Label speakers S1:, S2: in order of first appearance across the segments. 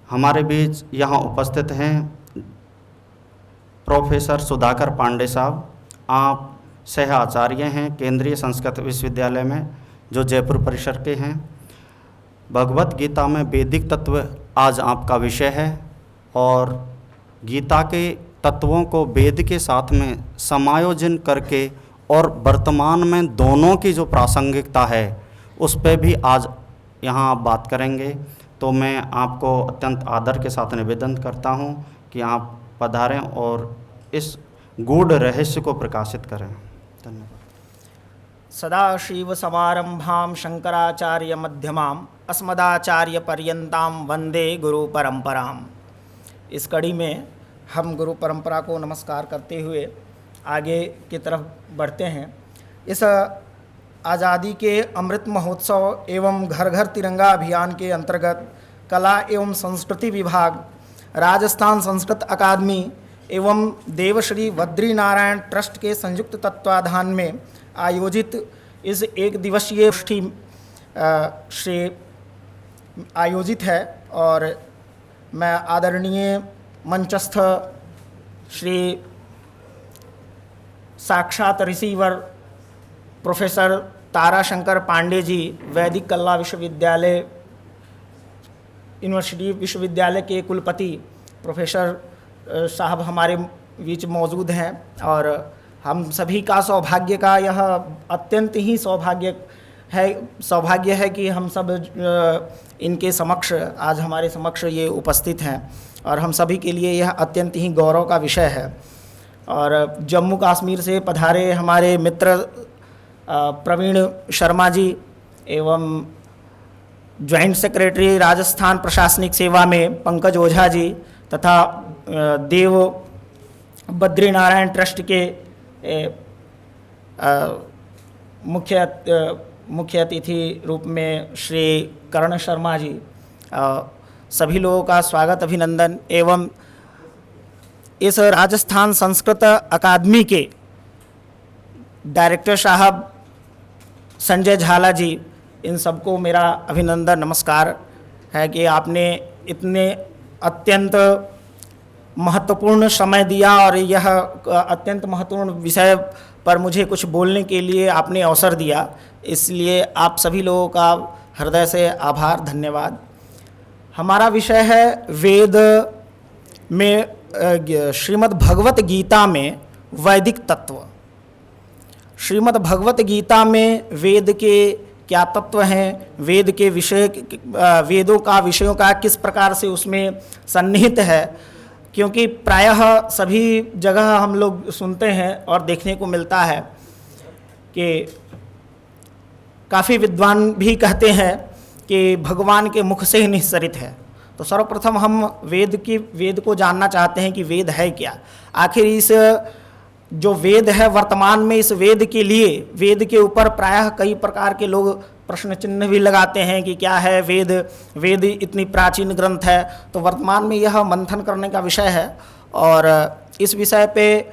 S1: हमारे बीच यहाँ उपस्थित हैं प्रोफेसर सुधाकर पांडे साहब। आप सह आचार्य हैं केंद्रीय संस्कृत विश्वविद्यालय में, जो जयपुर परिसर के हैं। भगवत गीता में वैदिक तत्व आज आपका विषय है और गीता के तत्वों को वेद के साथ में समायोजन करके और वर्तमान में दोनों की जो प्रासंगिकता है उस पर भी आज यहाँ आप बात करेंगे। तो मैं आपको अत्यंत आदर के साथ निवेदन करता हूँ कि आप पधारें और इस गूढ़ रहस्य को प्रकाशित करें। धन्यवाद।
S2: सदाशिव समारंभां शंकराचार्य मध्यमाम अस्मदाचार्य पर्यंतां वंदे गुरु परंपराम। इस कड़ी में हम गुरु परंपरा को नमस्कार करते हुए आगे की तरफ बढ़ते हैं। इस आज़ादी के अमृत महोत्सव एवं घर घर तिरंगा अभियान के अंतर्गत कला एवं संस्कृति विभाग, राजस्थान संस्कृत अकादमी एवं देवश्री बद्री नारायण ट्रस्ट के संयुक्त तत्वाधान में आयोजित इस एक दिवसीय गोष्ठी से आयोजित है और मैं आदरणीय मंचस्थ श्री साक्षात रिसीवर प्रोफेसर ताराशंकर पांडे जी, वैदिक कला विश्वविद्यालय यूनिवर्सिटी विश्वविद्यालय के कुलपति प्रोफेसर साहब हमारे बीच मौजूद हैं और हम सभी का सौभाग्य का यह अत्यंत ही सौभाग्य है कि हम सब इनके समक्ष आज हमारे समक्ष ये उपस्थित हैं और हम सभी के लिए यह अत्यंत ही गौरव का विषय है। और जम्मू कश्मीर से पधारे हमारे मित्र प्रवीण शर्मा जी एवं ज्वाइंट सेक्रेटरी राजस्थान प्रशासनिक सेवा में पंकज ओझा जी तथा देव बद्री नारायण ट्रस्ट के मुख्य अतिथि रूप में श्री कर्ण शर्मा जी, सभी लोगों का स्वागत अभिनंदन एवं इस राजस्थान संस्कृत अकादमी के डायरेक्टर साहब संजय झाला जी, इन सबको मेरा अभिनंदन नमस्कार है कि आपने इतने अत्यंत महत्वपूर्ण समय दिया और यह अत्यंत महत्वपूर्ण विषय पर मुझे कुछ बोलने के लिए आपने अवसर दिया, इसलिए आप सभी लोगों का हृदय से आभार, धन्यवाद। हमारा विषय है वेद में श्रीमद् भगवत गीता में वैदिक तत्व। श्रीमद् भगवत गीता में वेद के क्या तत्व हैं, वेद के विषय, वेदों का विषयों का किस प्रकार से उसमें सन्निहित है, क्योंकि प्रायः सभी जगह हम लोग सुनते हैं और देखने को मिलता है कि काफ़ी विद्वान भी कहते हैं कि भगवान के मुख से ही निःसरित है। तो सर्वप्रथम हम वेद को जानना चाहते हैं कि वेद है क्या। आखिर इस जो वेद है वर्तमान में, इस वेद के लिए, वेद के ऊपर प्रायः कई प्रकार के लोग प्रश्न चिन्ह भी लगाते हैं कि क्या है वेद, वेद इतनी प्राचीन ग्रंथ है। तो वर्तमान में यह मंथन करने का विषय है और इस विषय पे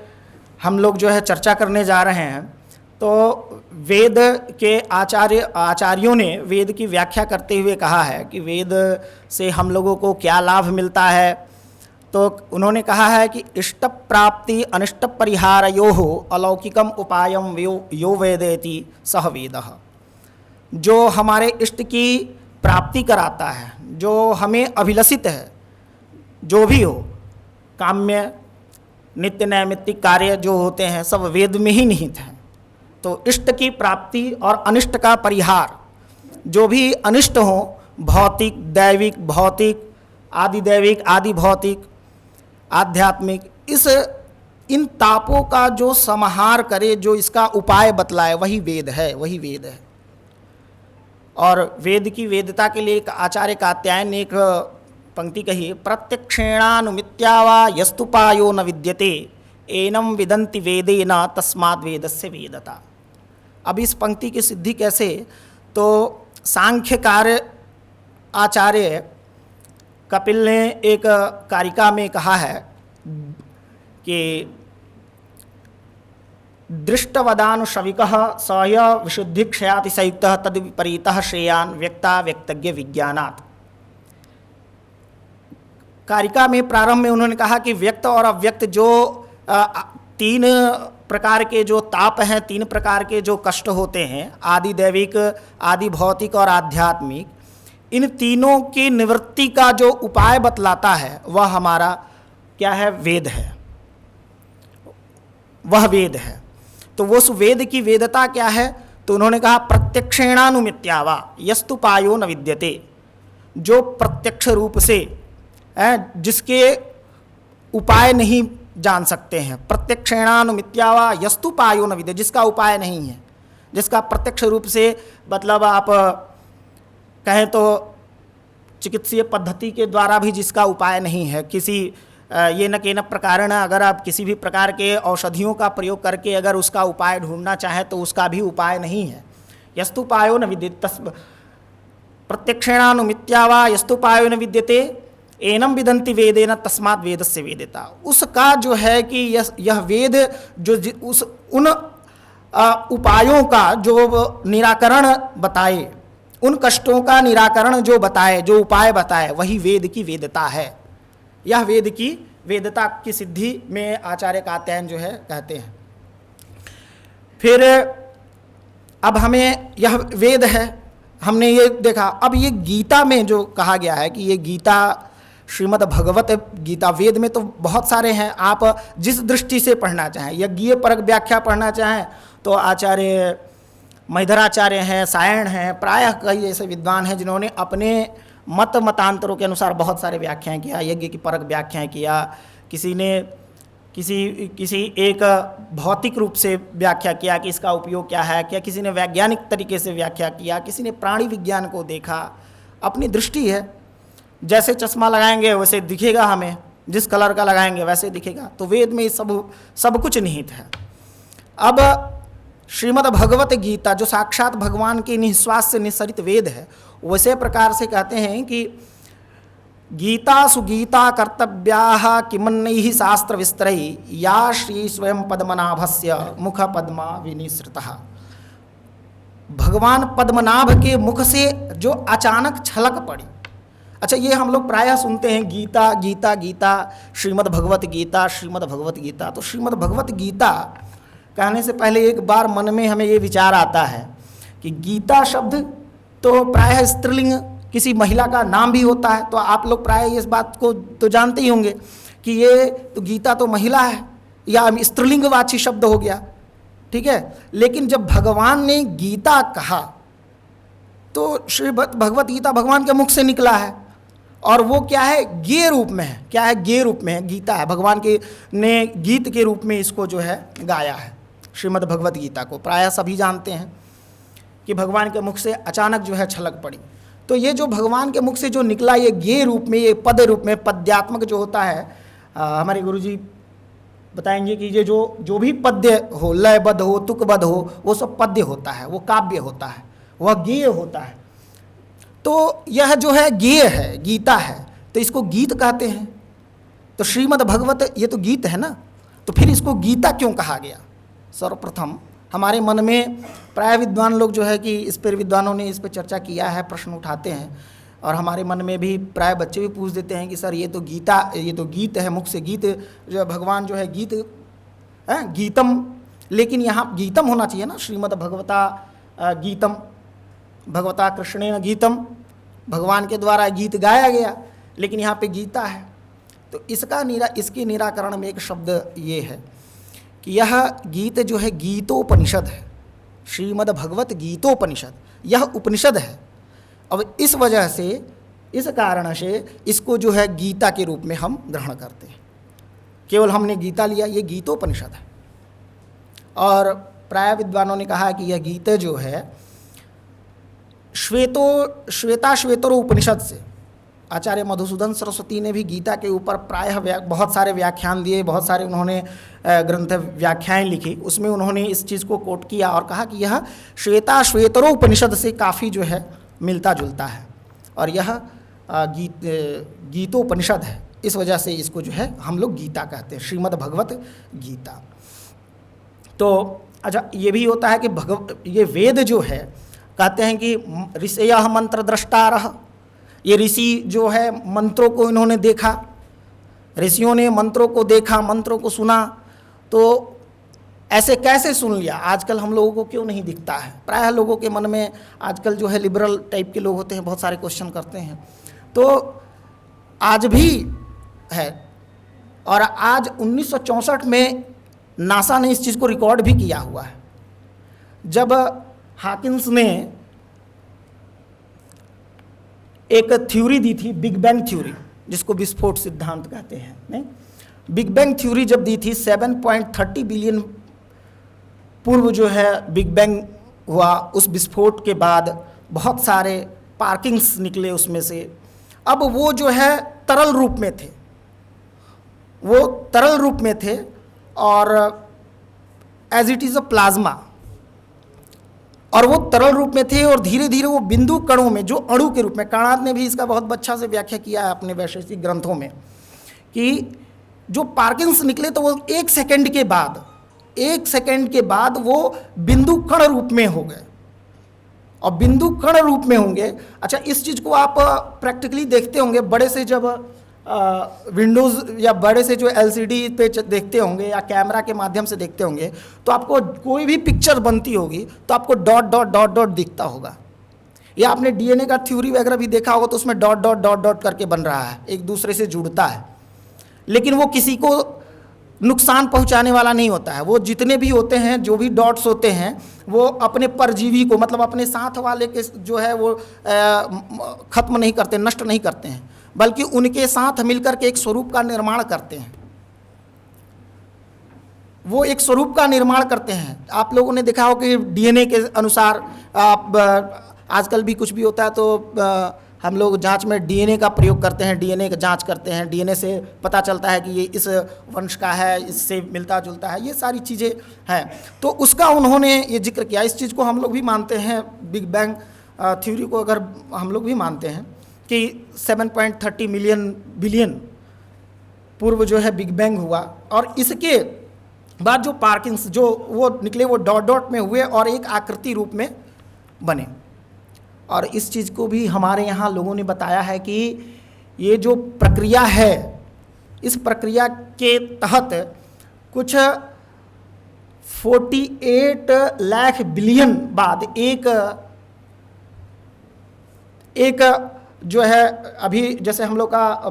S2: हम लोग जो है चर्चा करने जा रहे हैं। तो वेद के आचार्यों ने वेद की व्याख्या करते हुए कहा है कि वेद से हम लोगों को क्या लाभ मिलता है। तो उन्होंने कहा है कि इष्ट प्राप्ति अनिष्ट परिहारयोः अलौकिकम उपायम यो वेदेति सह वेदः। जो हमारे इष्ट की प्राप्ति कराता है, जो हमें अभिलषित है, जो भी हो, काम्य नित्य नैमित्तिक कार्य जो होते हैं सब वेद में ही निहित हैं। तो इष्ट की प्राप्ति और अनिष्ट का परिहार, जो भी अनिष्ट हो, भौतिक, दैविक, भौतिक, आदि दैविक, आदि भौतिक, आध्यात्मिक, इन तापों का जो समाहार करे, जो इसका उपाय बतलाए, वही वेद है, वही वेद है। और वेद की वेदता के लिए एक आचार्य कात्यायन ने एक पंक्ति कही, प्रत्यक्षेणानुमित्या वा यस्तुपायो न विद्यते एनम विदन्ति वेदेन तस्माद् वेदस्य वेदता। अब इस पंक्ति की सिद्धि कैसे, तो सांख्यकार आचार्य कपिल ने एक कारिका में कहा है कि दृष्टवदानुशविकः सय विशुद्धिक्षयातिशयुक्तः तद्विपरीतः श्रेयान् व्यक्ता व्यक्तज्ञ विज्ञानात्। कारिका में प्रारंभ में उन्होंने कहा कि व्यक्त और अव्यक्त जो तीन प्रकार के जो ताप हैं, तीन प्रकार के जो कष्ट होते हैं, आदि दैविक, आदि भौतिक और आध्यात्मिक, इन तीनों की निवृत्ति का जो उपाय बतलाता है वह हमारा क्या है? वेद है। वह वेद है। तो वो उस वेद की वेदता क्या है? तो उन्होंने कहा प्रत्यक्षेणानुमित्यावा यस्तु पायो न विद्यते, जो प्रत्यक्ष रूप से जिसके उपाय नहीं जान सकते हैं। प्रत्यक्षेणानुमित्यावा यस्तु पायो न विद्यते, जिसका उपाय नहीं है, जिसका प्रत्यक्ष रूप से मतलब आप कहें तो चिकित्सीय पद्धति के द्वारा भी जिसका उपाय नहीं है, किसी ये न केन प्रकारेण अगर आप किसी भी प्रकार के औषधियों का प्रयोग करके अगर उसका उपाय ढूंढना चाहें तो उसका भी उपाय नहीं है। यस्तुपायो न विद्यते, प्रत्यक्षेणानुमित्यावा यस्तुपायो न विद्यते एनम विदन्ति वेदेन तस्मात् वेदस्य वेदिता। उसका जो है कि यह वेद जो उन उपायों का जो निराकरण बताए, उन कष्टों का निराकरण जो बताए, जो उपाय बताए, वही वेद की वेदता है। यह वेद की वेदता की सिद्धि में आचार्य कात्यायन जो है कहते हैं। फिर अब हमें यह वेद है, हमने ये देखा। अब ये गीता में जो कहा गया है कि ये गीता श्रीमद् भगवत गीता, वेद में तो बहुत सारे हैं, आप जिस दृष्टि से पढ़ना चाहें, यज्ञीय परक व्याख्या पढ़ना चाहें तो आचार्य मैधराचार्य हैं, सायण हैं, प्रायः कई ऐसे विद्वान हैं जिन्होंने अपने मतांतरों के अनुसार बहुत सारे व्याख्याएं किया, यज्ञ की परक व्याख्याएं किया। किसी ने किसी एक भौतिक रूप से व्याख्या किया कि इसका उपयोग क्या है, क्या किसी ने वैज्ञानिक तरीके से व्याख्या किया, किसी ने प्राणी विज्ञान को देखा। अपनी दृष्टि है, जैसे चश्मा लगाएंगे वैसे दिखेगा, हमें जिस कलर का लगाएंगे वैसे दिखेगा। तो वेद में सब कुछ निहित है। अब श्रीमद् भगवत गीता जो साक्षात भगवान के निःश्वास से निःसरित वेद है, वैसे प्रकार से कहते हैं कि गीता सुगीता कर्तव्या किमन्नैः शास्त्र विस्तरैः या श्री स्वयं पद्मनाभस्य मुख पद्मा विनिसृतः। भगवान पद्मनाभ के मुख से जो अचानक छलक पड़ी। अच्छा, ये हम लोग प्रायः सुनते हैं गीता गीता गीता, श्रीमद् भगवत गीता, श्रीमद् भगवत गीता। तो श्रीमद् भगवत गीता कहने से पहले एक बार मन में हमें ये विचार आता है कि गीता शब्द तो प्रायः स्त्रीलिंग किसी महिला का नाम भी होता है। तो आप लोग प्रायः इस बात को तो जानते ही होंगे कि ये तो गीता तो महिला है या स्त्रीलिंगवाची शब्द हो गया, ठीक है। लेकिन जब भगवान ने गीता कहा तो श्री भगवत गीता भगवान के मुख से निकला है, और वो क्या है? गेय रूप में है। क्या है? गेय रूप में है, गीता है। भगवान के ने गीत के रूप में इसको जो है गाया है, श्रीमद् भगवत गीता को। प्रायः सभी जानते हैं कि भगवान के मुख से अचानक जो है छलक पड़ी। तो ये जो भगवान के मुख से जो निकला, ये गेय रूप में, ये पद रूप में, पद्यात्मक जो होता है, हमारे गुरुजी बताएंगे कि ये जो भी पद्य हो, लयबद्ध हो, तुकबद्ध हो, वो सब पद्य होता है, वो काव्य होता है, वह गेय होता है। तो यह जो है गेय है, गीता है, तो इसको गीत कहते हैं। तो श्रीमद् भगवत ये तो गीत है ना, तो फिर इसको गीता क्यों कहा गया? सर्वप्रथम हमारे मन में प्राय विद्वान लोग जो है कि इस पर विद्वानों ने इस पर चर्चा किया है, प्रश्न उठाते हैं, और हमारे मन में भी प्राय बच्चे भी पूछ देते हैं कि सर ये तो गीता, ये तो गीत है, मुख से गीत जो भगवान जो है गीत है, गीतम। लेकिन यहाँ गीतम होना चाहिए ना, श्रीमद् भगवता गीतम, भगवता कृष्णेन गीतम, भगवान के द्वारा गीत गाया गया, लेकिन यहाँ पे गीता है। तो इसके निराकरण में एक शब्द ये है कि यह गीत जो है गीतोपनिषद है, श्रीमद् भगवत गीतोपनिषद, यह उपनिषद है। अब इस वजह से, इस कारण से इसको जो है गीता के रूप में हम ग्रहण करते हैं। केवल हमने गीता लिया, ये गीतोपनिषद है। और प्राय विद्वानों ने कहा कि यह गीत जो है श्वेताश्वेतरो उपनिषद से, आचार्य मधुसूदन सरस्वती ने भी गीता के ऊपर प्रायः बहुत सारे व्याख्यान दिए, बहुत सारे उन्होंने ग्रंथ व्याख्याएं लिखी, उसमें उन्होंने इस चीज़ को कोट किया और कहा कि यह श्वेताश्वेतरो उपनिषद से काफ़ी जो है मिलता जुलता है, और यह गीतोपनिषद है। इस वजह से इसको जो है हम लोग गीता कहते हैं, श्रीमद् भगवत गीता। तो अच्छा, ये भी होता है कि ये वेद जो है, कहते हैं कि ऋषयः मंत्र द्रष्टारः, ये ऋषि जो है मंत्रों को इन्होंने देखा, ऋषियों ने मंत्रों को देखा, मंत्रों को सुना, तो ऐसे कैसे सुन लिया आजकल हम लोगों को क्यों नहीं दिखता है। प्रायः लोगों के मन में आजकल जो है लिबरल टाइप के लोग होते हैं, बहुत सारे क्वेश्चन करते हैं। तो आज भी है, और आज 1964 में नासा ने इस चीज़ को रिकॉर्ड भी किया हुआ है, जब हॉकिंस ने एक थ्योरी दी थी, बिग बैंग थ्योरी, जिसको विस्फोट सिद्धांत कहते हैं। नहीं, बिग बैंग थ्योरी जब दी थी 7.30 बिलियन पूर्व जो है बिग बैंग हुआ, उस विस्फोट के बाद बहुत सारे पार्किंग्स निकले उसमें से। अब वो जो है तरल रूप में थे, वो तरल रूप में थे, और as it is a plasma, और वो तरल रूप में थे, और धीरे धीरे वो बिंदु कणों में, जो अणु के रूप में, कणाद ने भी इसका बहुत अच्छा से व्याख्या किया है अपने वैशेषिक ग्रंथों में, कि जो पार्किंग्स निकले तो वो एक सेकंड के बाद वो बिंदु कण रूप में हो गए, और बिंदु कण रूप में होंगे। अच्छा, इस चीज़ को आप प्रैक्टिकली देखते होंगे, बड़े से जब विंडोज़ या बड़े से जो एलसीडी पे देखते होंगे या कैमरा के माध्यम से देखते होंगे, तो आपको कोई भी पिक्चर बनती होगी तो आपको डॉट डॉट डॉट डॉट दिखता होगा। या आपने डीएनए का थ्योरी वगैरह भी देखा होगा, तो उसमें डॉट डॉट डॉट डॉट करके बन रहा है, एक दूसरे से जुड़ता है, लेकिन वो किसी को नुकसान पहुंचाने वाला नहीं होता है। वो जितने भी होते हैं, जो भी डॉट्स होते हैं, वो अपने परजीवी को, मतलब अपने साथ वाले के जो है वो खत्म नहीं करते, नष्ट नहीं करते हैं, बल्कि उनके साथ मिलकर के एक स्वरूप का निर्माण करते हैं। वो एक स्वरूप का निर्माण करते हैं। आप लोगों ने देखा हो कि डीएनए के अनुसार आजकल भी कुछ भी होता है तो हम लोग जांच में डीएनए का प्रयोग करते हैं, डीएनए का जांच करते हैं, डीएनए से पता चलता है कि ये इस वंश का है, इससे मिलता जुलता है, ये सारी चीज़ें हैं। तो उसका उन्होंने ये जिक्र किया। इस चीज़ को हम लोग भी मानते हैं, बिग बैंग थ्योरी को अगर हम लोग भी मानते हैं कि 7.30 बिलियन पूर्व जो है बिग बैंग हुआ, और इसके बाद जो पार्किंग्स जो वो निकले, वो डॉट डॉट में हुए और एक आकृति रूप में बने। और इस चीज़ को भी हमारे यहाँ लोगों ने बताया है कि ये जो प्रक्रिया है, इस प्रक्रिया के तहत कुछ 48 लाख बिलियन बाद एक जो है, अभी जैसे हम लोग का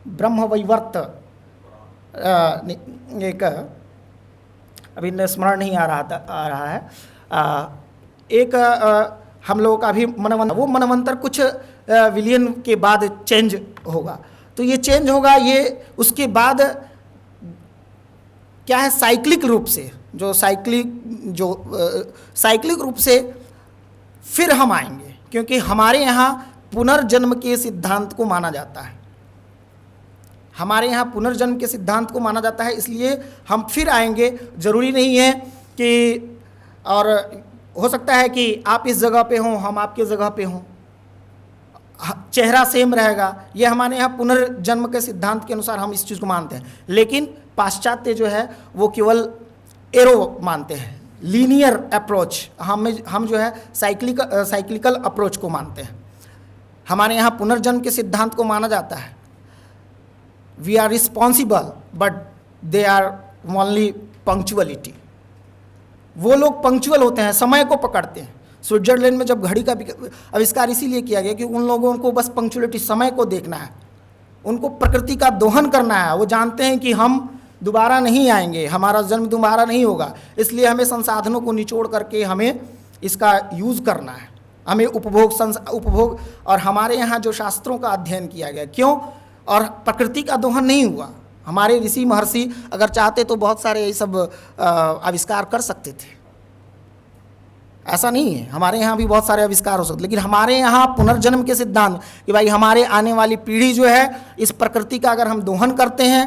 S2: ब्रह्मवैवर्त एक अभी स्मरण नहीं आ रहा है, एक हम लोगों का भी मनवंतर, वो मनवंतर कुछ विलियन के बाद चेंज होगा। तो ये चेंज होगा, ये उसके बाद क्या है, साइक्लिक रूप से साइक्लिक रूप से फिर हम आएंगे, क्योंकि हमारे यहाँ पुनर्जन्म के सिद्धांत को माना जाता है। हमारे यहाँ पुनर्जन्म के सिद्धांत को माना जाता है, इसलिए हम फिर आएंगे। ज़रूरी नहीं है कि, और हो सकता है कि आप इस जगह पे हों, हम आपके जगह पे हों, चेहरा सेम रहेगा। ये हमारे यहाँ पुनर्जन्म के सिद्धांत के अनुसार हम इस चीज़ को मानते हैं। लेकिन पाश्चात्य जो है वो केवल एरो मानते हैं, लीनियर अप्रोच। हम जो है साइक्लिकल अप्रोच को मानते हैं। हमारे यहाँ पुनर्जन्म के सिद्धांत को माना जाता है। We are responsible but they are only punctuality. वो लोग पंक्चुअल होते हैं, समय को पकड़ते हैं। स्विट्जरलैंड में जब घड़ी का आविष्कार इसीलिए किया गया कि उन लोगों को बस पंक्चुअलिटी, समय को देखना है, उनको प्रकृति का दोहन करना है। वो जानते हैं कि हम दोबारा नहीं आएंगे, हमारा जन्म दोबारा नहीं होगा, इसलिए हमें संसाधनों को निचोड़ करके हमें इसका यूज़ करना है, हमें उपभोग। और हमारे यहाँ जो शास्त्रों का अध्ययन किया गया, क्यों, और प्रकृति का दोहन नहीं हुआ। हमारे ऋषि महर्षि अगर चाहते तो बहुत सारे ये सब आविष्कार कर सकते थे, ऐसा नहीं है। हमारे यहाँ भी बहुत सारे आविष्कार हो सकते, लेकिन हमारे यहाँ पुनर्जन्म के सिद्धांत कि भाई हमारे आने वाली पीढ़ी जो है, इस प्रकृति का अगर हम दोहन करते हैं,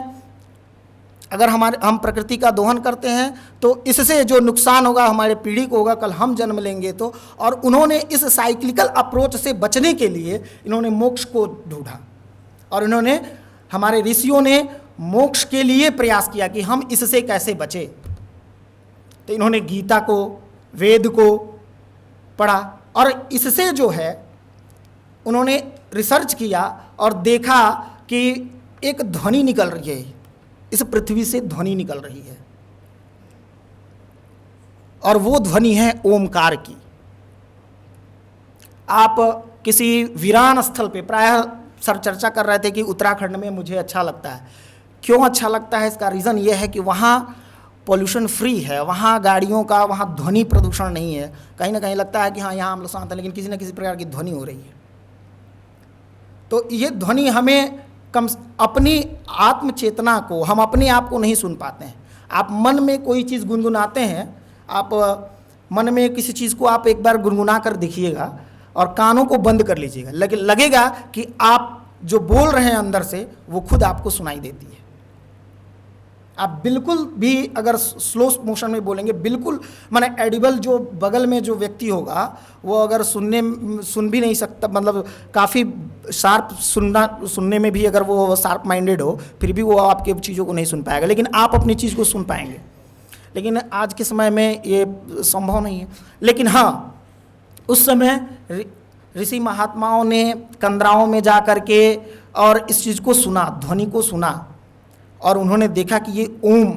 S2: अगर हम प्रकृति का दोहन करते हैं तो इससे जो नुकसान होगा हमारे पीढ़ी को होगा, कल हम जन्म लेंगे तो। और उन्होंने इस साइक्लिकल अप्रोच से बचने के लिए इन्होंने मोक्ष को ढूंढा, और इन्होंने, हमारे ऋषियों ने मोक्ष के लिए प्रयास किया कि हम इससे कैसे बचे। तो इन्होंने गीता को, वेद को पढ़ा, और इससे जो है उन्होंने रिसर्च किया और देखा कि एक ध्वनि निकल रही है, इस पृथ्वी से ध्वनि निकल रही है, और वो ध्वनि है ओमकार की। आप किसी वीरान स्थल पे, प्रायः सर चर्चा कर रहे थे कि उत्तराखंड में मुझे अच्छा लगता है। क्यों अच्छा लगता है? इसका रीज़न ये है कि वहाँ पॉल्यूशन फ्री है, वहाँ गाड़ियों का, वहाँ ध्वनि प्रदूषण नहीं है। कहीं ना कहीं लगता है कि हाँ यहाँ हम लोग शांत हैं, लेकिन किसी न किसी प्रकार की ध्वनि हो रही है। तो ये ध्वनि हमें कम, अपनी आत्म चेतना को, हम अपने आप को नहीं सुन पाते हैं। आप मन में कोई चीज़ गुनगुनाते हैं, आप मन में किसी चीज़ को आप एक बार गुनगुना कर देखिएगा और कानों को बंद कर लीजिएगा, लेकिन लगेगा कि आप जो बोल रहे हैं अंदर से वो खुद आपको सुनाई देती है। आप बिल्कुल भी अगर स्लो मोशन में बोलेंगे, बिल्कुल माने एडिबल, जो बगल में जो व्यक्ति होगा वो अगर सुन भी नहीं सकता, मतलब काफ़ी शार्प सुनने में भी अगर वो शार्प माइंडेड हो, फिर भी वो आपके चीज़ों को नहीं सुन पाएगा, लेकिन आप अपनी चीज़ को सुन पाएंगे। लेकिन आज के समय में ये संभव नहीं है। लेकिन हाँ, उस समय ऋषि महात्माओं ने कंदराओं में जा कर के और इस चीज़ को सुना, ध्वनि को सुना, और उन्होंने देखा कि ये ओम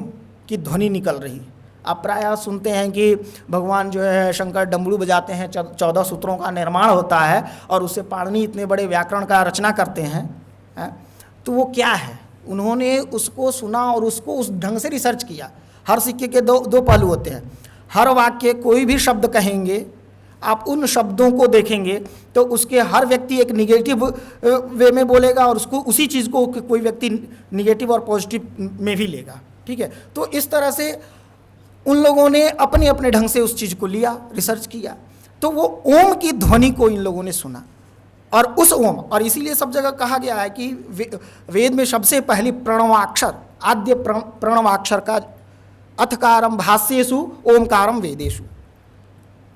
S2: की ध्वनि निकल रही। आप प्रायः सुनते हैं कि भगवान जो है शंकर डमरू बजाते हैं, 14 सूत्रों का निर्माण होता है और उससे पाणिनि इतने बड़े व्याकरण का रचना करते हैं। तो वो क्या है? उन्होंने उसको सुना और उसको उस ढंग से रिसर्च किया। हर सिक्के के दो पहलू होते हैं। हर वाक्य, कोई भी शब्द कहेंगे, आप उन शब्दों को देखेंगे तो उसके हर व्यक्ति एक निगेटिव वे में बोलेगा और उसको, उसी चीज़ को कोई व्यक्ति निगेटिव और पॉजिटिव में भी लेगा। ठीक है, तो इस तरह से उन लोगों ने अपने अपने ढंग से उस चीज़ को लिया, रिसर्च किया, तो वो ओम की ध्वनि को इन लोगों ने सुना। और उस ओम, और इसीलिए सब जगह कहा गया है कि वेद में सबसे पहली प्रणवाक्षर, आद्य प्रणवाक्षर का अथकारम भाष्येषु ओमकारम वेदेषु,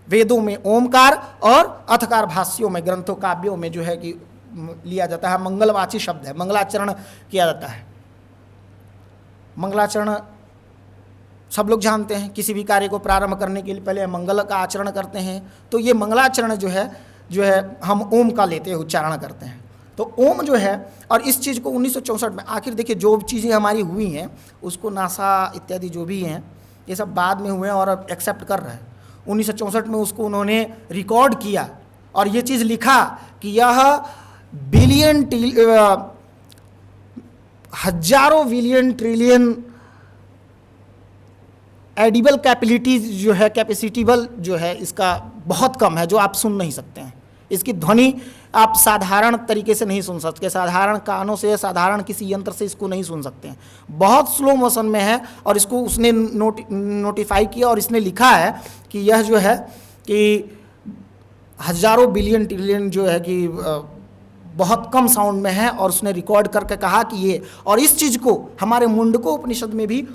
S2: वेदों में ओमकार और अथकार भाष्यों में, ग्रंथों काव्यों में जो है कि लिया जाता है। मंगलवाची शब्द है, मंगलाचरण किया जाता है। मंगलाचरण सब लोग जानते हैं, किसी भी कार्य को प्रारंभ करने के लिए पहले मंगल का आचरण करते हैं। तो ये मंगलाचरण जो है हम ओम का लेते हैं, उच्चारण करते हैं। तो ओम जो है, और इस चीज़ को 1964 में, आखिर देखिए जो चीज़ें हमारी हुई हैं उसको नासा इत्यादि जो भी हैं ये सब बाद में हुए हैं और अब एक्सेप्ट कर रहे हैं। 1964 में उसको उन्होंने रिकॉर्ड किया और ये चीज़ लिखा कि यह बिलियन, हजारों बिलियन ट्रिलियन एडिबल कैपेसिटीज जो है, कैपेसिटेबल जो है, इसका बहुत कम है, जो आप सुन नहीं सकते हैं। इसकी ध्वनि आप साधारण तरीके से नहीं सुन सकते, साधारण कानों से, साधारण किसी यंत्र से इसको नहीं सुन सकते हैं। बहुत स्लो मोशन में है और इसको उसने नोटिफाई किया और इसने लिखा है कि यह जो है कि हजारों बिलियन ट्रिलियन जो है कि बहुत कम साउंड में है, और उसने रिकॉर्ड करके कहा कि ये, और इस चीज़ को हमारे मुंडको उपनिषद में भी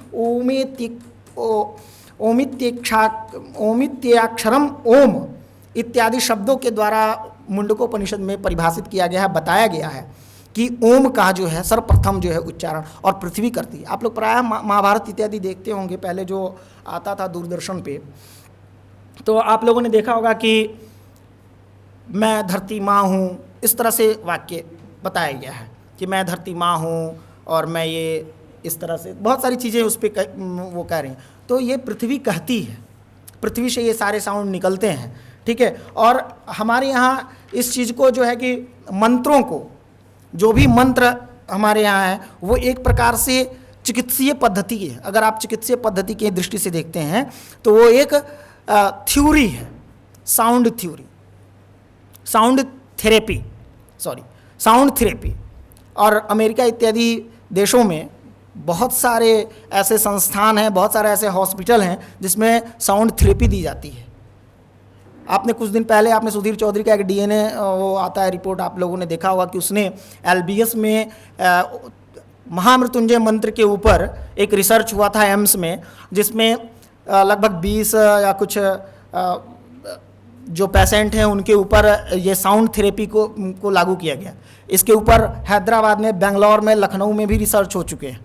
S2: ओमित्याक्षरम ओम इत्यादि शब्दों के द्वारा मुंडकोपनिषद में परिभाषित किया गया है, बताया गया है कि ओम का जो है सर्वप्रथम जो है उच्चारण और पृथ्वी करती है। आप लोग प्रायः महाभारत इत्यादि देखते होंगे, पहले जो आता था दूरदर्शन पे, तो आप लोगों ने देखा होगा कि मैं धरती माँ हूँ, इस तरह से वाक्य बताया गया है कि मैं धरती माँ हूँ और मैं ये, इस तरह से बहुत सारी चीज़ें उस पर वो कह रही हैं। तो ये पृथ्वी कहती है, पृथ्वी से ये सारे साउंड निकलते हैं। ठीक है, और हमारे यहाँ इस चीज़ को जो है कि मंत्रों को, जो भी मंत्र हमारे यहाँ है वो एक प्रकार से चिकित्सीय पद्धति है। अगर आप चिकित्सीय पद्धति की दृष्टि से देखते हैं तो वो एक थ्योरी है, साउंड थ्योरी, साउंड थेरेपी। और अमेरिका इत्यादि देशों में बहुत सारे ऐसे संस्थान हैं, बहुत सारे ऐसे हॉस्पिटल हैं जिसमें साउंड थेरेपी दी जाती है। आपने कुछ दिन पहले आपने सुधीर चौधरी का एक डीएनए वो आता है रिपोर्ट, आप लोगों ने देखा होगा कि उसने एलबीएस में महामृत्युंजय मंत्र के ऊपर एक रिसर्च हुआ था एम्स में, जिसमें लगभग 20 या कुछ जो पेशेंट हैं उनके ऊपर ये साउंड थेरेपी को लागू किया गया। इसके ऊपर हैदराबाद में, बेंगलोर में, लखनऊ में भी रिसर्च हो चुके हैं।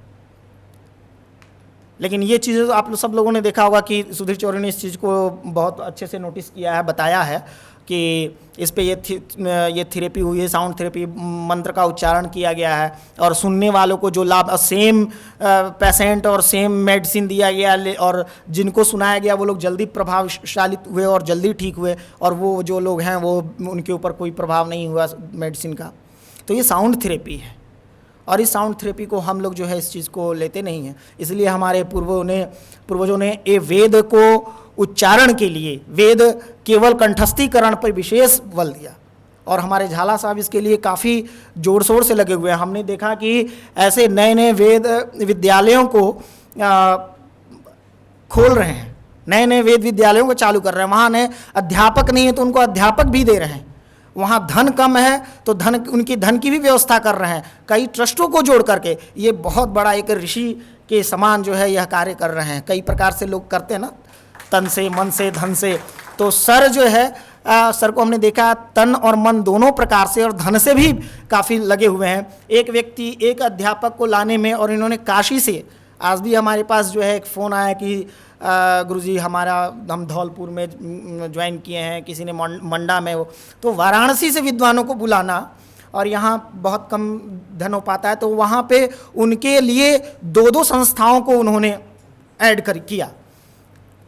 S2: लेकिन ये चीज़ आप सब लोगों ने देखा होगा कि सुधीर चौधरी ने इस चीज़ को बहुत अच्छे से नोटिस किया है, बताया है कि इस पे ये थेरेपी हुई है, साउंड थेरेपी, मंत्र का उच्चारण किया गया है और सुनने वालों को जो लाभ, सेम पेशेंट और सेम मेडिसिन दिया गया और जिनको सुनाया गया वो लोग जल्दी प्रभावशाली हुए और जल्दी ठीक हुए, और वो जो लोग हैं वो उनके ऊपर कोई प्रभाव नहीं हुआ मेडिसिन का। तो ये साउंड थेरेपी है, और इस साउंड थेरेपी को हम लोग जो है इस चीज़ को लेते नहीं हैं। इसलिए हमारे पूर्वजों ने ये वेद को उच्चारण के लिए, वेद केवल कंठस्थीकरण पर विशेष बल दिया, और हमारे झाला साहब इसके लिए काफ़ी जोर शोर से लगे हुए हैं। हमने देखा कि ऐसे नए नए वेद विद्यालयों को खोल रहे हैं, नए नए वेद विद्यालयों को चालू कर रहे हैं। वहाँ ने अध्यापक नहीं है तो उनको अध्यापक भी दे रहे हैं, वहाँ धन कम है तो उनकी धन की भी व्यवस्था कर रहे हैं, कई ट्रस्टों को जोड़ करके। ये बहुत बड़ा एक ऋषि के समान जो है यह कार्य कर रहे हैं। कई प्रकार से लोग करते हैं ना, तन से, मन से, धन से। तो सर जो है सर को हमने देखा तन और मन दोनों प्रकार से और धन से भी काफ़ी लगे हुए हैं। एक व्यक्ति, एक अध्यापक को लाने में, और इन्होंने काशी से, आज भी हमारे पास जो है एक फ़ोन आया कि गुरुजी हम धौलपुर में ज्वाइन किए हैं, किसी ने मंडा में हो। तो वाराणसी से विद्वानों को बुलाना, और यहाँ बहुत कम धन हो पाता है, तो वहाँ पे उनके लिए 2-2 संस्थाओं को उन्होंने ऐड किया।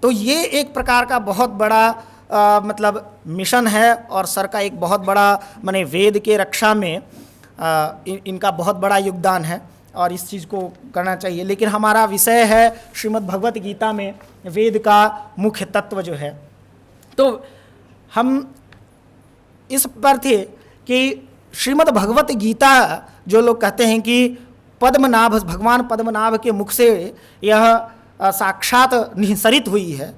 S2: तो ये एक प्रकार का बहुत बड़ा मतलब मिशन है, और सर का एक बहुत बड़ा, माने वेद के रक्षा में इनका बहुत बड़ा योगदान है, और इस चीज़ को करना चाहिए। लेकिन हमारा विषय है श्रीमद् भगवत गीता में वेद का मुख्य तत्व जो है। तो हम इस पर थे कि श्रीमद् भगवत गीता, जो लोग कहते हैं कि पद्मनाभ, भगवान पद्मनाभ के मुख से यह साक्षात निःसरित हुई है,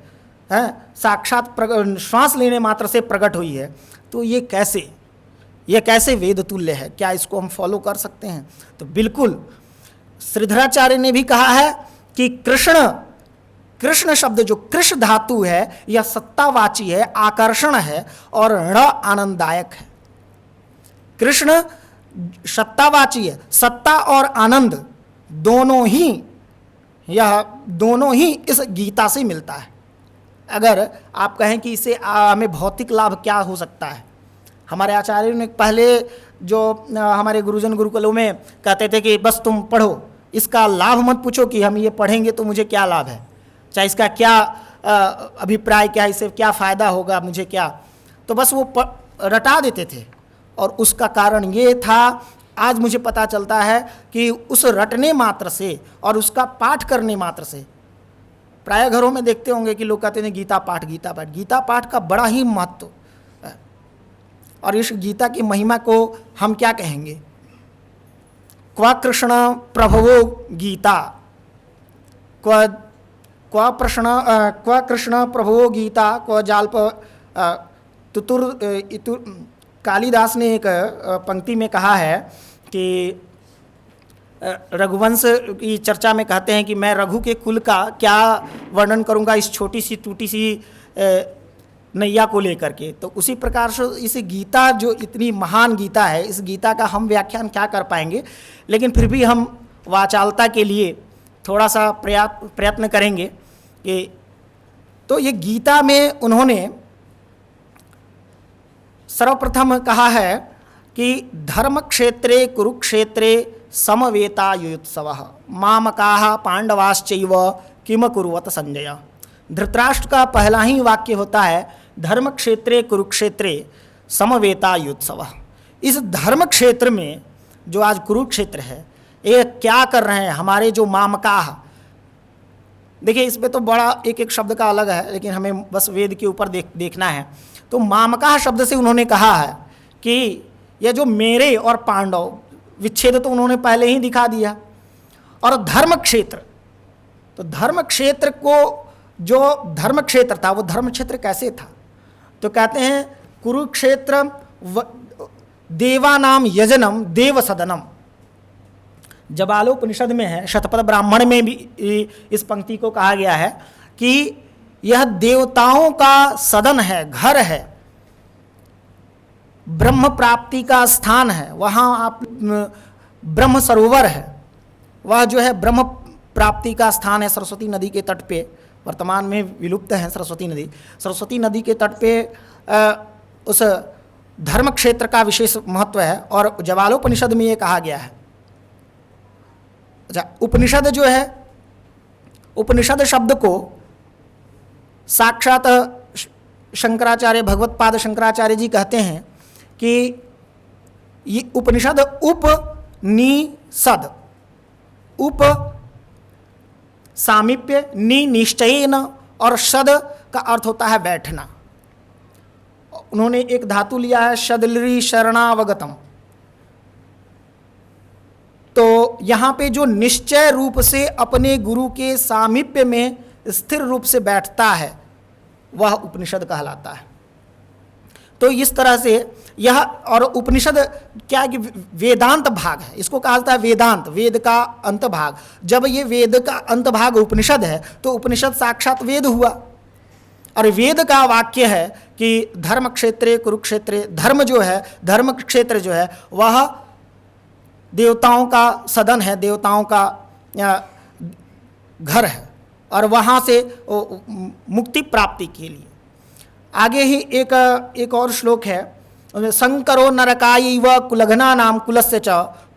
S2: साक्षात श्वास लेने मात्र से प्रकट हुई है, तो ये कैसे वेद तुल्य है? क्या इसको हम फॉलो कर सकते हैं? तो बिल्कुल। श्रीधराचार्य ने भी कहा है कि कृष्ण शब्द, जो कृष्ण धातु है, यह सत्तावाची है, आकर्षण है और ण आनंददायक है। कृष्ण सत्तावाची है, सत्ता और आनंद दोनों ही इस गीता से मिलता है। अगर आप कहें कि इसे हमें भौतिक लाभ क्या हो सकता है, हमारे आचार्यों ने पहले जो हमारे गुरुजन गुरुकुलों में कहते थे कि बस तुम पढ़ो, इसका लाभ मत पूछो कि हम ये पढ़ेंगे तो मुझे क्या लाभ है, चाहे इसका क्या अभिप्राय क्या है, इससे क्या फ़ायदा होगा मुझे क्या, तो बस वो रटा देते थे। और उसका कारण ये था, आज मुझे पता चलता है कि उस रटने मात्र से और उसका पाठ करने मात्र से, प्राय घरों में देखते होंगे कि लोग कहते हैं गीता पाठ का बड़ा ही महत्व है। और इस गीता की महिमा को हम क्या कहेंगे? क्वा कृष्ण प्रभवो गीता, क्वा कृष्ण प्रभवो गीता, क्वा जाल्प तुतुर। कालिदास ने एक पंक्ति में कहा है कि रघुवंश की चर्चा में कहते हैं कि मैं रघु के कुल का क्या वर्णन करूंगा इस छोटी सी टूटी सी नैया को लेकर के। तो उसी प्रकार से इस गीता, जो इतनी महान गीता है, इस गीता का हम व्याख्यान क्या कर पाएंगे, लेकिन फिर भी हम वाचालता के लिए थोड़ा सा प्रयत्न करेंगे कि, तो ये गीता में उन्होंने सर्वप्रथम कहा है कि धर्म क्षेत्रे कुरुक्षेत्रे समवेतायुत्सवः मामकाः पांडवाश्चैव किम कुर्वत संजय। धृतराष्ट्र का पहला ही वाक्य होता है धर्म क्षेत्रे कुरुक्षेत्रे समवेतायुत्सवः। इस धर्म क्षेत्र में जो आज कुरुक्षेत्र है, ये क्या कर रहे हैं हमारे जो मामकाः। देखिए इस पे तो बड़ा एक एक शब्द का अलग है, लेकिन हमें बस वेद के ऊपर देखना है। तो मामकाः शब्द से उन्होंने कहा है कि यह जो मेरे और पांडव, विच्छेद तो उन्होंने पहले ही दिखा दिया। और धर्म क्षेत्र, तो धर्म क्षेत्र को, जो धर्म क्षेत्र था वो धर्म क्षेत्र कैसे था? तो कहते हैं कुरुक्षेत्र देवानाम यजनम देव सदनम। जबालोपनिषद में है, शतपथ ब्राह्मण में भी इस पंक्ति को कहा गया है कि यह देवताओं का सदन है, घर है, ब्रह्म प्राप्ति का स्थान है। वहाँ आप ब्रह्म सरोवर है, वह जो है ब्रह्म प्राप्ति का स्थान है। सरस्वती नदी के तट पे, वर्तमान में विलुप्त है सरस्वती नदी। सरस्वती नदी के तट पे उस धर्म क्षेत्र का विशेष महत्व है। और जवालोपनिषद में ये कहा गया है। अच्छा, उपनिषद जो है, उपनिषद शब्द को साक्षात शंकराचार्य, भगवत्पाद शंकराचार्य जी कहते हैं कि ये उपनिषद उपनिषद, उप सामीप्य, नि निश्चयेन, और शद का अर्थ होता है बैठना। उन्होंने एक धातु लिया है शदलरी शरणावगतम। तो यहाँ पे जो निश्चय रूप से अपने गुरु के सामीप्य में स्थिर रूप से बैठता है वह उपनिषद कहलाता है। तो इस तरह से यह, और उपनिषद क्या है कि वेदांत भाग है, इसको कहा जाता है वेदांत, वेद का अंत भाग। जब ये वेद का अंत भाग उपनिषद है तो उपनिषद साक्षात वेद हुआ। और वेद का वाक्य है कि धर्म क्षेत्रे कुरुक्षेत्रे, धर्म जो है, धर्म क्षेत्र जो है वह देवताओं का सदन है, देवताओं का घर है, और वहाँ से मुक्ति प्राप्ति के लिए। आगे ही एक और श्लोक है, शंकरो नरकायैव कुलघ्ना नाम कुलस्य च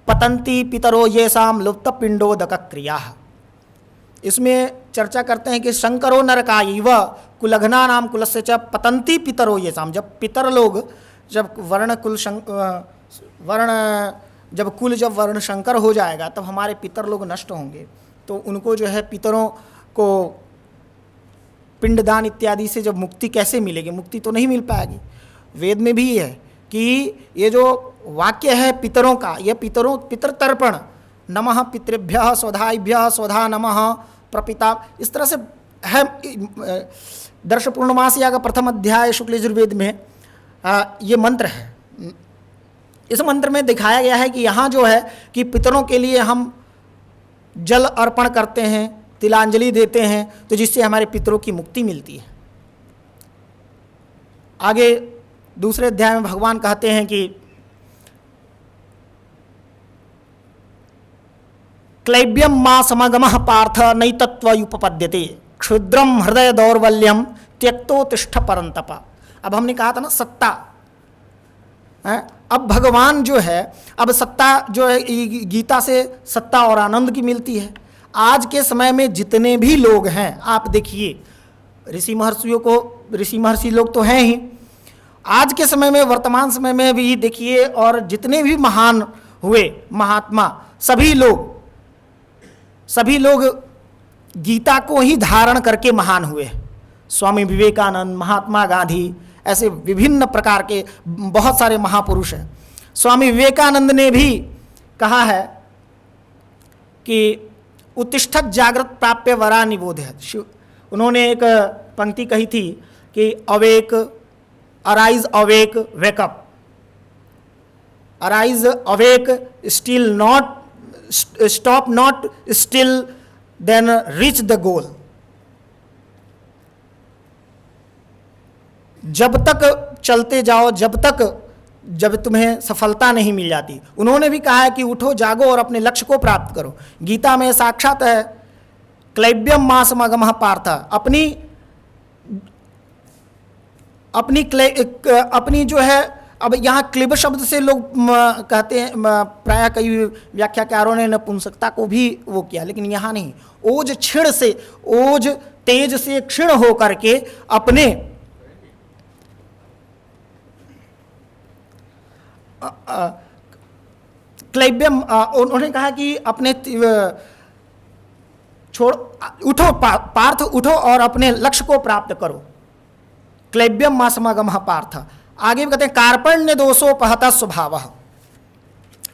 S2: पतंती पितरो येषाम लुप्त पिंडोदक क्रिया। इसमें चर्चा करते हैं कि शंकरो नरकायैव कुलघ्ना नाम कुलस्य च पतंती पितरो येषाम, जब पितर लोग, जब जब वर्ण शंकर हो जाएगा तब हमारे पितर लोग नष्ट होंगे। तो उनको जो है पितरों को पिंडदान इत्यादि से जब मुक्ति कैसे मिलेगी? मुक्ति तो नहीं मिल पाएगी। वेद में भी है कि ये जो वाक्य है पितरों का, ये पितर तर्पण, नमः पितृभ्यः स्वधाभ्यः स्वधा नमः प्रपिता, इस तरह से है। दर्श पूर्णमासिया का प्रथम अध्याय शुक्ल यजुर्वेद में ये मंत्र है। इस मंत्र में दिखाया गया है कि यहाँ जो है कि पितरों के लिए हम जल अर्पण करते हैं, तिलांजलि देते हैं, तो जिससे हमारे पितरों की मुक्ति मिलती है। आगे दूसरे अध्याय में भगवान कहते हैं कि क्लैब्यम मा समगमः पार्थ नैतत्वयुपपद्यते क्षुद्रम हृदय दौर्बल्यम त्यक्तोतिष्ठ परंतप। अब हमने कहा था ना सत्ता है, अब भगवान जो है, अब सत्ता जो है गीता से सत्ता और आनंद की मिलती है। आज के समय में जितने भी लोग हैं, आप देखिए ऋषि महर्षि लोग तो हैं ही, आज के समय में, वर्तमान समय में भी देखिए, और जितने भी महान हुए महात्मा, सभी लोग गीता को ही धारण करके महान हुए। स्वामी विवेकानंद, महात्मा गांधी, ऐसे विभिन्न प्रकार के बहुत सारे महापुरुष हैं। स्वामी विवेकानंद ने भी कहा है कि उत्तिष्ठत जागृत प्राप्य वरा निबोधयत्। उन्होंने एक पंक्ति कही थी कि awake, arise awake wake up, arise awake still not, stop not still then reach the goal. जब तक चलते जाओ, जब तुम्हें सफलता नहीं मिल जाती। उन्होंने भी कहा है कि उठो, जागो और अपने लक्ष्य को प्राप्त करो। गीता में साक्षात है क्लैब्यम मा समगमः पार्थ, अपनी जो है, अब यहाँ क्लिब शब्द से लोग कहते हैं, प्रायः कई व्याख्याकारों ने नपुंसकता को भी वो किया, लेकिन यहाँ नहीं। ओज तेज से क्षीण हो करके अपने क्लैब्यम, उन्होंने कहा कि अपने उठो पार्थ, उठो और अपने लक्ष्य को प्राप्त करो। क्लैब्यम मा समगमः पार्थ। आगे भी कहते हैं कार्पण्य दोषोपहतः स्वभावः,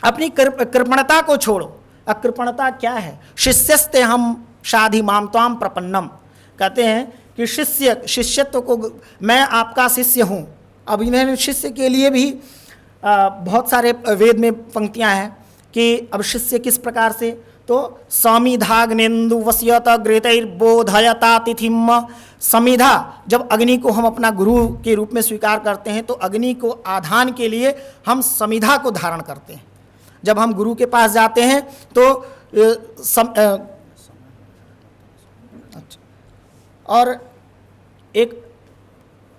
S2: अपनी कृपणता को छोड़ो। अकृपणता क्या है? शिष्यस्ते हम शाधि माम त्वाम प्रपन्नम। कहते हैं कि शिष्यत्व को, मैं आपका शिष्य हूँ। अब इन्हें शिष्य के लिए भी बहुत सारे वेद में पंक्तियाँ हैं कि अब शिष्य किस प्रकार से, तो समिधाग्नेन्दु वस्यत घृतैर्बोधयता तिथिम। समिधा, जब अग्नि को हम अपना गुरु के रूप में स्वीकार करते हैं तो अग्नि को आधान के लिए हम समिधा को धारण करते हैं। जब हम गुरु के पास जाते हैं तो और एक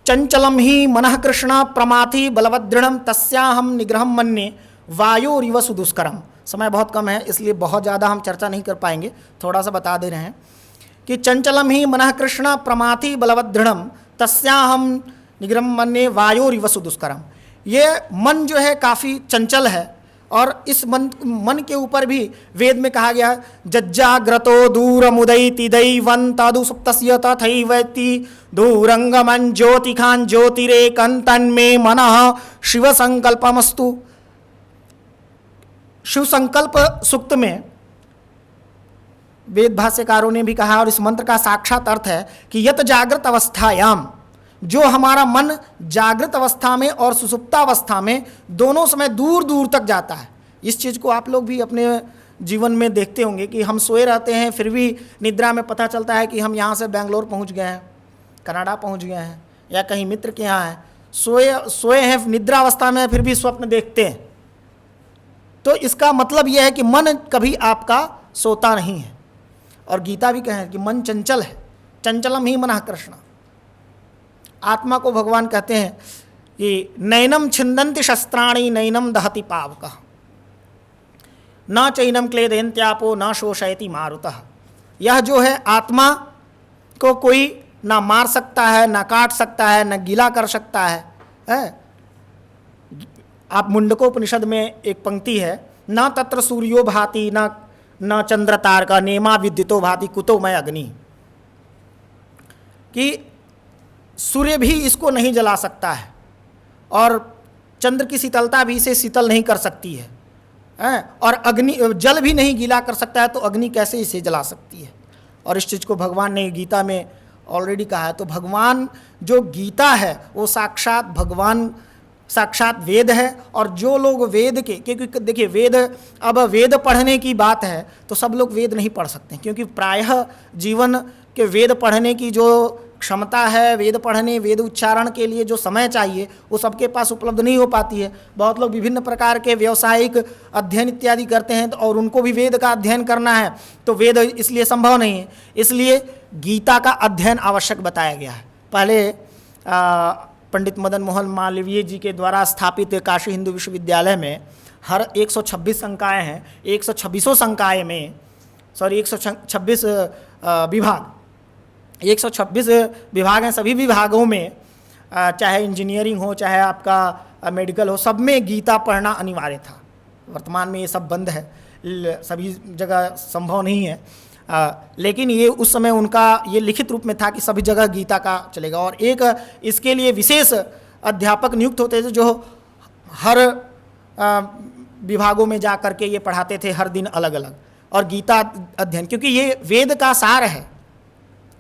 S2: चंचलम ही मनः कृष्ण प्रमाथि बलवदृढ़ तस्याहम निग्रहम मन्ये वायोरिव सुदुष्करम। समय बहुत कम है इसलिए बहुत ज़्यादा हम चर्चा नहीं कर पाएंगे, थोड़ा सा बता दे रहे हैं कि चंचलम ही मनः कृष्ण प्रमाथि बलवदृढ़ तस्याहम निग्रहम मन्ये वायोरिव सुदुष्करम। ये मन जो है काफ़ी चंचल है और इस मन के ऊपर भी वेद में कहा गया जज्जाग्रतो दूरमुदैति दैवं तदु सुप्तस्य तथैवति दूरंगमं ज्योतिखान ज्योतिरेकं तन्मे मनः शिव संकल्पमस्तु। शिव संकल्प सूक्त में वेद भाष्यकारों ने भी कहा और इस मंत्र का साक्षात अर्थ है कि यत जागृत अवस्थायाम, जो हमारा मन जागृत अवस्था में और सुसुप्तावस्था में दोनों समय दूर दूर तक जाता है। इस चीज़ को आप लोग भी अपने जीवन में देखते होंगे कि हम सोए रहते हैं फिर भी निद्रा में पता चलता है कि हम यहाँ से बेंगलोर पहुँच गए हैं, कनाडा पहुँच गए हैं या कहीं मित्र के यहाँ हैं। सोए हैं निद्रा अवस्था में फिर भी स्वप्न देखते हैं। तो इसका मतलब यह है कि मन कभी आपका सोता नहीं है। और गीता भी कहे कि मन चंचल है, चंचलम ही मनः कृष्ण। आत्मा को भगवान कहते हैं कि नैनम छिंदन्ति शस्त्राणि नैनम दहति पावकः न चैनम क्लेदयन्त्यापो न शोषयति मारुतः। यह जो है आत्मा को कोई ना मार सकता है, ना काट सकता है, ना गीला कर सकता है? आप मुंडकोपनिषद में एक पंक्ति है, न तत्र सूर्यो भाति न चंद्र तारका नेमा विद्युतो भाति कुतो मय अग्नि, कि सूर्य भी इसको नहीं जला सकता है और चंद्र की शीतलता भी इसे शीतल नहीं कर सकती है, और अग्नि जल भी नहीं गीला कर सकता है, तो अग्नि कैसे इसे जला सकती है? और इस चीज़ को भगवान ने गीता में ऑलरेडी कहा है। तो भगवान जो गीता है वो साक्षात भगवान, साक्षात वेद है। और जो लोग वेद के, क्योंकि देखिए वेद, अब वेद पढ़ने की बात है तो सब लोग वेद नहीं पढ़ सकते, क्योंकि प्रायः जीवन के वेद पढ़ने की जो क्षमता है, वेद पढ़ने, वेद उच्चारण के लिए जो समय चाहिए वो सबके पास उपलब्ध नहीं हो पाती है। बहुत लोग विभिन्न प्रकार के व्यावसायिक अध्ययन इत्यादि करते हैं और उनको भी वेद का अध्ययन करना है तो वेद इसलिए संभव नहीं है। इसलिए गीता का अध्ययन आवश्यक बताया गया है। पहले पंडित मदन मोहन मालवीय जी के द्वारा स्थापित काशी हिंदू विश्वविद्यालय में हर 126 संकाय हैं, 126 संकाय में 126 विभाग, 126 विभाग हैं। सभी विभागों में चाहे इंजीनियरिंग हो, चाहे आपका मेडिकल हो, सब में गीता पढ़ना अनिवार्य था। वर्तमान में ये सब बंद है, सभी जगह संभव नहीं है, लेकिन ये उस समय उनका ये लिखित रूप में था कि सभी जगह गीता का चलेगा। और एक इसके लिए विशेष अध्यापक नियुक्त होते थे जो हर विभागों में जा कर के ये पढ़ाते थे, हर दिन अलग अलग। और गीता अध्ययन, क्योंकि ये वेद का सार है।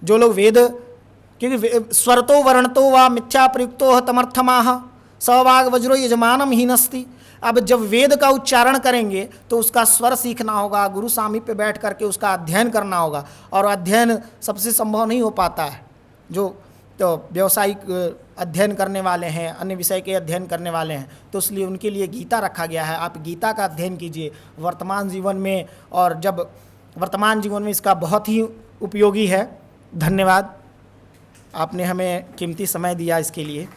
S2: जो लोग वेद, क्योंकि स्वरतो वर्णतो व मिथ्या प्रयुक्तो तमर्थमाह सवाग वज्रो यजमानम हीनस्ति। अब जब वेद का उच्चारण करेंगे तो उसका स्वर सीखना होगा, गुरु सामीप्य पे बैठ करके उसका अध्ययन करना होगा, और अध्ययन सबसे संभव नहीं हो पाता है। जो तो व्यावसायिक अध्ययन करने वाले हैं, अन्य विषय के अध्ययन करने वाले हैं, तो इसलिए उनके लिए गीता रखा गया है। आप गीता का अध्ययन कीजिए वर्तमान जीवन में, और जब वर्तमान जीवन में इसका बहुत ही उपयोगी है। धन्यवाद, आपने हमें कीमती समय दिया इसके लिए।